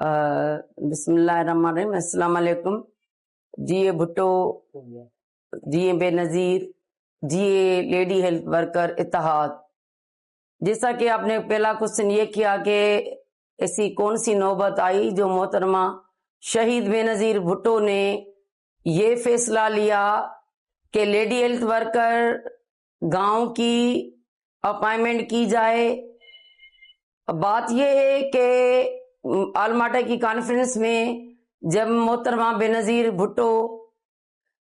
बिस्मिल्लाहिर्रहमानिर्रहीम। अस्सलाम वालेकुम। जिए भुट्टो, जिए बेनज़ीर, जिए लेडी हेल्थ वर्कर इत्तेहाद। जैसा कि आपने पहला क्वेश्चन ये किया कि ऐसी कौन सी नौबत आई जो मोहतरमा शहीद बेनज़ीर भुट्टो ने ये फैसला लिया कि लेडी हेल्थ वर्कर गांव की अपॉइंटमेंट की जाए। बात यह है कि आलमाटा की कॉन्फ्रेंस में जब मोहतरमा बेनज़ीर भुट्टो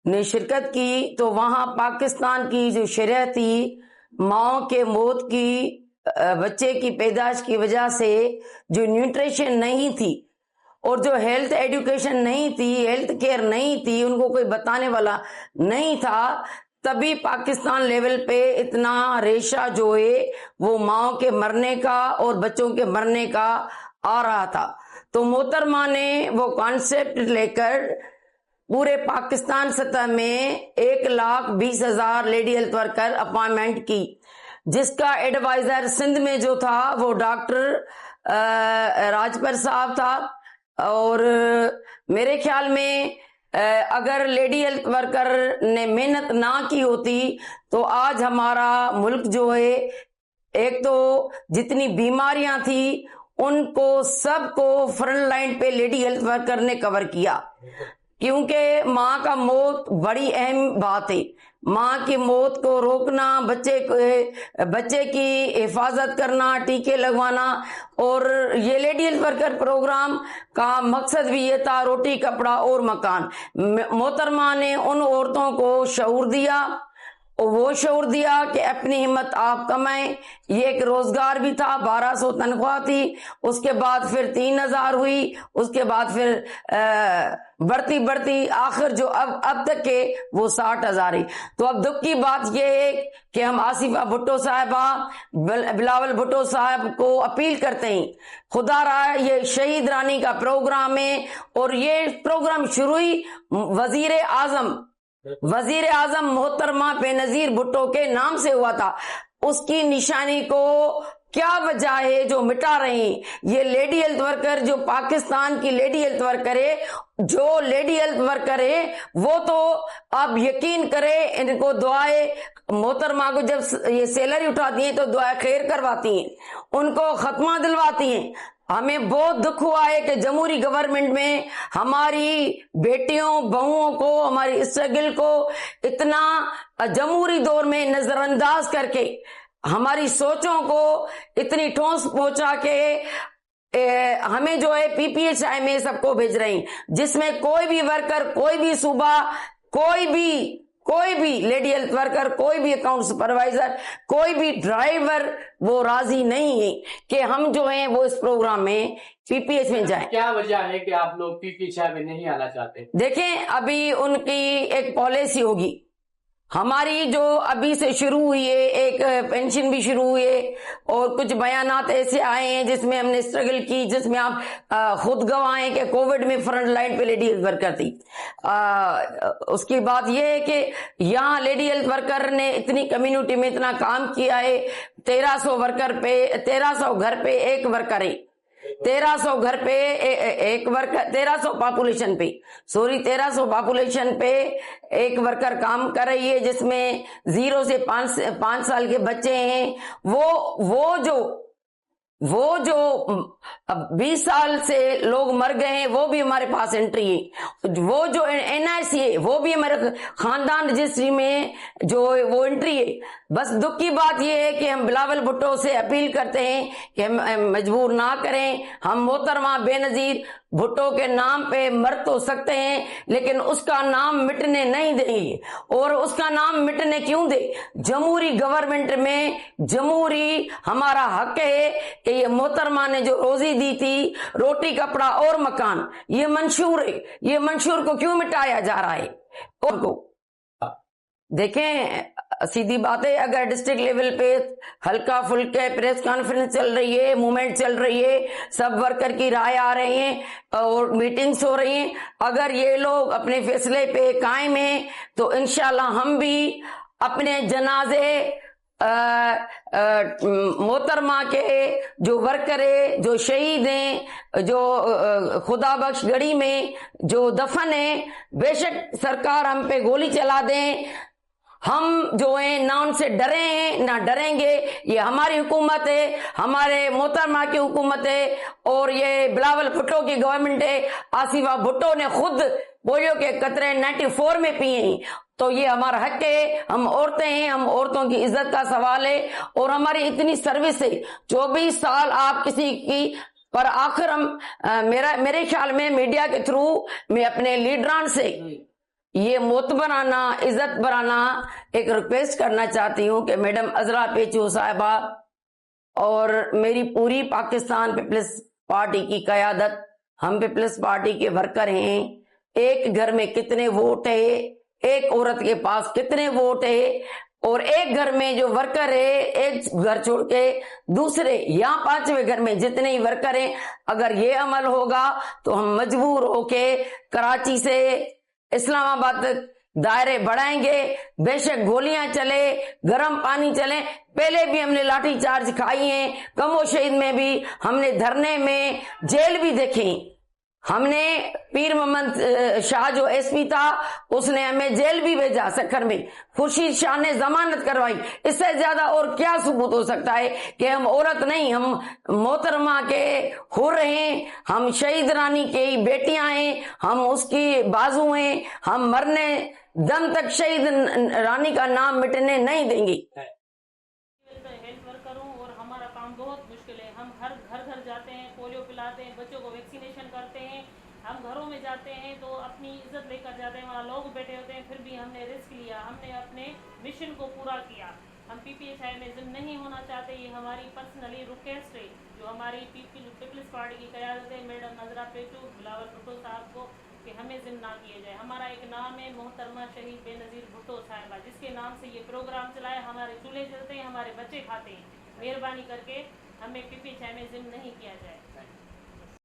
ने शिरकत की तो वहां पाकिस्तान की जो शरह थी, माओ के मौत की, बच्चे की पैदाइश की वजह से जो न्यूट्रिशन नहीं थी और जो हेल्थ एजुकेशन नहीं थी, हेल्थ केयर नहीं थी, उनको कोई बताने वाला नहीं था, तभी पाकिस्तान लेवल पे इतना रेशा जो है वो माओ के मरने का और बच्चों के मरने का आ रहा था। तो मोहतरमा ने वो कॉन्सेप्ट लेकर पूरे पाकिस्तान सतह में 1,20,000 लेडी हेल्थ वर्कर अपॉइंटमेंट की, जिसका एडवाइजर सिंध में जो था वो डॉक्टर राजपर साहब था। और मेरे ख्याल में अगर लेडी हेल्थ वर्कर ने मेहनत ना की होती तो आज हमारा मुल्क जो है, एक तो जितनी बीमारियां थी उनको सबको फ्रंट लाइन पे लेडी हेल्थ वर्कर ने कवर किया, क्योंकि माँ का मौत बड़ी अहम बात है। माँ की मौत को रोकना, बच्चे की हिफाजत करना, टीके लगवाना, और ये लेडी हेल्थ वर्कर प्रोग्राम का मकसद भी ये था, रोटी कपड़ा और मकान। मोहतरमा ने उन औरतों को शऊर दिया, वो शऊर दिया कि अपनी हिम्मत आप कमाएं। ये एक रोजगार भी था। 1200 तनख्वाह थी, उसके बाद फिर 3,000 हुई, उसके बाद फिर बढ़ती बढ़ती आखिर जो अब तक के वो 60,000 है। तो अब दुख की बात यह है कि हम आसिफा भुट्टो साहिबा, बिलावल भुट्टो साहब को अपील करते हैं, खुदा रहा ये शहीद रानी का प्रोग्राम है और ये प्रोग्राम शुरू ही वजीर आजम मोहतरमा बेनज़ीर भुट्टो के नाम से हुआ था। उसकी निशानी को क्या वजह है जो मिटा रहे हैं ये लेडी हेल्थ वर्कर, जो पाकिस्तान की लेडी हेल्थ वर्कर है, जो लेडी हेल्थ वर्कर है वो तो आप यकीन करें, इनको दुआएं, मोहतरमा को जब ये सैलरी उठाती हैं तो दुआ खैर करवाती हैं, उनको खत्मा दिलवाती हैं। हमें बहुत दुख हुआ है कि जमहूरी गवर्नमेंट में हमारी बेटियों बहुओं को, हमारी स्ट्रगल को इतना जमहूरी दौर में नजरअंदाज करके हमारी सोचों को इतनी ठोस पहुंचा के हमें जो है पीपीएचआई में सबको भेज रहे हैं, जिसमें कोई भी वर्कर, कोई भी सूबा, कोई भी लेडी हेल्थ वर्कर, कोई भी अकाउंट सुपरवाइजर, कोई भी ड्राइवर वो राजी नहीं है कि हम जो है वो इस प्रोग्राम में पीपीएच में जाएं। क्या वजह है कि आप लोग पीपीएचआई में नहीं आना चाहते? देखें, अभी उनकी एक पॉलिसी होगी, हमारी जो अभी से शुरू हुई है, एक पेंशन भी शुरू हुई है और कुछ बयानात ऐसे आए हैं जिसमें हमने स्ट्रगल की, जिसमें आप खुद गवाह हैं कि कोविड में फ्रंट लाइन पे लेडी हेल्थ वर्कर थी। उसकी बात यह है कि यहाँ लेडी हेल्थ वर्कर ने इतनी कम्युनिटी में इतना काम किया है। 1300 घर पे एक वर्कर है, 1300 घर पे एक वर्कर, 1300 पॉपुलेशन पे एक वर्कर काम कर रही है, जिसमें 0 से 5 साल के बच्चे हैं। वो जो 20 साल से लोग मर गए हैं वो भी हमारे पास एंट्री है। वो जो एनआईसी है वो भी हमारे खानदान रजिस्ट्री में जो वो एंट्री है। बस दुख की बात यह है कि हम बिलावल भुट्टो से अपील करते हैं कि हम मजबूर ना करें। हम मोहतरमा बेनज़ीर भुट्टो के नाम पे मर तो सकते हैं, लेकिन उसका नाम मिटने नहीं देंगे। और उसका नाम मिटने क्यों दे? जमहूरी गवर्नमेंट में जमहूरी हमारा हक है कि ये मोहतरमा ने जो रोजी दी थी, रोटी कपड़ा और मकान, ये मंशूर है। ये मंशूर को क्यों मिटाया जा रहा है? और को देखें, सीधी बात है, अगर डिस्ट्रिक्ट लेवल पे हल्का फुल्के प्रेस कॉन्फ्रेंस चल रही है, मूवमेंट चल रही है, सब वर्कर की राय आ रही है और मीटिंग्स हो रही हैं, अगर ये लोग अपने फैसले पे कायम हैं तो इंशाल्लाह हम भी अपने जनाजे मोहतरमा के जो वर्कर है, जो शहीद हैं, जो खुदा बख्श गढ़ी में जो दफन है, बेशक सरकार हम पे गोली चला दें, हम जो हैं ना उनसे डरे हैं ना डरेंगे। ये हमारी हुकूमत है, हमारे मोहतरमा की हुकूमत है और ये बिलावल भुट्टो की गवर्नमेंट है। आसिफा भुट्टो ने खुद पोलियो के कतरे 94 में पिए हैं, तो ये हमारा हक है। हम औरतें हैं, हम औरतों की इज्जत का सवाल है और हमारी इतनी सर्विस है। 24 साल आप किसी की पर आखिर हम मेरे ख्याल में मीडिया के थ्रू मैं अपने लीडरान से ये मोतबराना इज्जत बराना एक रिक्वेस्ट करना चाहती हूँ कि मैडम अजरा पेचू साहिबा और मेरी पूरी पाकिस्तान पीपल्स पार्टी की क़यादत, हम पीपल्स पार्टी के वर्कर हैं। एक घर में कितने वोट है, एक औरत के पास कितने वोट है, और एक घर में जो वर्कर है, एक घर छोड़ के दूसरे या 5वें घर में जितने ही वर्कर हैं, अगर ये अमल होगा तो हम मजबूर होके कराची से इस्लामाबाद तक दायरे बढ़ाएंगे। बेशक गोलियां चले, गर्म पानी चले, पहले भी हमने लाठी चार्ज खाई है, कमो शहीद में भी हमने धरने में जेल भी देखी। हमने पीर मोहम्मद शाह जो एसपी था उसने हमें जेल भी भेजा सखर में, खुर्शीद शाह ने जमानत करवाई। इससे ज्यादा और क्या सबूत हो सकता है कि हम औरत नहीं, हम मोहतरमा के हुर हैं, हम शहीद रानी के ही बेटियां हैं, हम उसकी बाजू हैं, हम मरने दम तक शहीद रानी का नाम मिटने नहीं देंगे। हेल्थ वर्कर हूँ और हमारा काम बहुत मुश्किल है। हम हर घर जाते हैं, पोलियो पिलाते हैं, बच्चों को वैक्सीनेशन करते हैं। हम घरों में जाते हैं तो अपनी इज्जत लेकर जाते हैं, वहाँ लोग बैठे होते हैं, फिर भी हमने रिस्क लिया, हमने अपने मिशन को पूरा किया। हम पीपीएचआई में जिम नहीं होना चाहते, ये हमारी पर्सनली रिक्वेस्ट है जो हमारी पीपल्स पार्टी की क़यादत है मैडम अजरा पेचू बिलावल भुट्टो साहब को, कि हमें जिम ना किया जाए। हमारा एक नाम है मोहतरमा शहीद बेनज़ीर भुट्टो साहिबा, जिसके नाम से ये प्रोग्राम चलाए, हमारे चूल्हे जलते हैं, हमारे बच्चे खाते हैं। मेहरबानी करके हमें पीपीएचआई में जिम नहीं किया जाए।